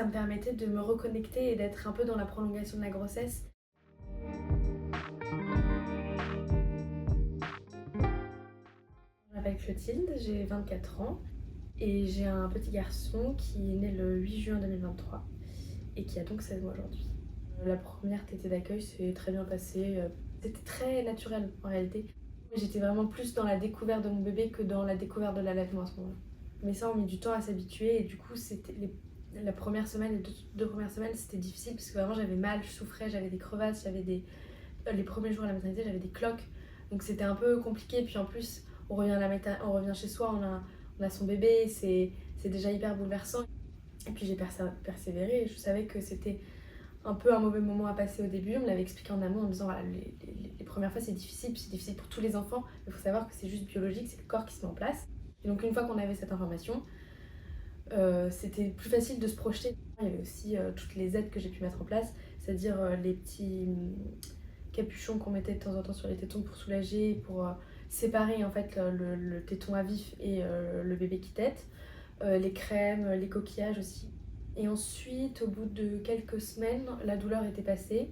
ça me permettait de me reconnecter et d'être un peu dans la prolongation de la grossesse. Je m'appelle Clotilde, j'ai 24 ans et j'ai un petit garçon qui est né le 8 juin 2023 et qui a donc 16 mois aujourd'hui. La première tétée d'accueil s'est très bien passée, c'était très naturel en réalité. J'étais vraiment plus dans la découverte de mon bébé que dans la découverte de l'allaitement à ce moment-là. Mes seins ont mis du temps à s'habituer et du coup la première semaine, les deux premières semaines c'était difficile parce que vraiment j'avais mal, je souffrais, j'avais des crevasses, les premiers jours à la maternité j'avais des cloques, donc c'était un peu compliqué. Puis en plus on revient chez soi, on a son bébé, c'est déjà hyper bouleversant. Et puis j'ai persévéré et je savais que c'était un peu un mauvais moment à passer au début. On me l'avait expliqué en amont en me disant voilà, les premières fois c'est difficile, puis c'est difficile pour tous les enfants, mais il faut savoir que c'est juste biologique, c'est le corps qui se met en place. Et donc une fois qu'on avait cette information, c'était plus facile de se projeter. Il y avait aussi toutes les aides que j'ai pu mettre en place, c'est-à-dire les petits capuchons qu'on mettait de temps en temps sur les tétons pour soulager, pour séparer en fait le téton à vif et le bébé qui tète, les crèmes, les coquillages aussi. Et ensuite, au bout de quelques semaines, la douleur était passée.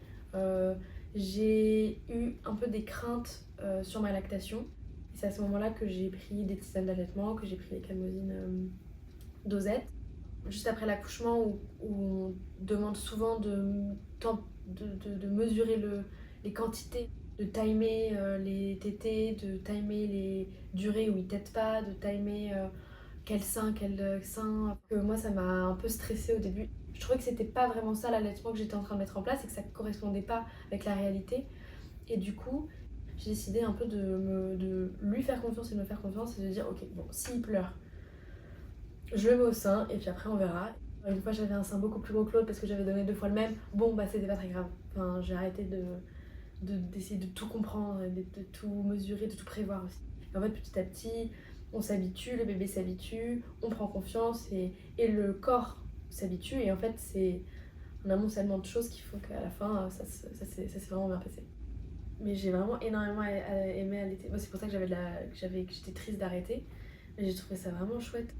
J'ai eu un peu des craintes sur ma lactation. Et c'est à ce moment-là que j'ai pris des tisanes d'allaitement, que j'ai pris les calmosines dosettes. Juste après l'accouchement, où on demande souvent de mesurer les quantités, de timer les tétés, de timer les durées où ils tètent pas, de timer quel sein. Que moi, ça m'a un peu stressée au début. Je trouvais que c'était pas vraiment ça l'allaitement que j'étais en train de mettre en place et que ça correspondait pas avec la réalité. Et du coup, j'ai décidé un peu de lui faire confiance et de me faire confiance et de dire ok, bon, s'il pleure, je le mets au sein et puis après on verra. Une fois j'avais un sein beaucoup plus gros que l'autre parce que j'avais donné 2 fois le même. Bon bah c'était pas très grave. Enfin j'ai arrêté d'essayer de tout comprendre, de tout mesurer, de tout prévoir aussi. Et en fait petit à petit on s'habitue, le bébé s'habitue, on prend confiance et le corps s'habitue et en fait c'est un amoncellement de choses qui font qu'à la fin ça s'est vraiment bien passé. Mais j'ai vraiment énormément aimé allaiter. Moi c'est pour ça que que j'étais triste d'arrêter. Mais j'ai trouvé ça vraiment chouette.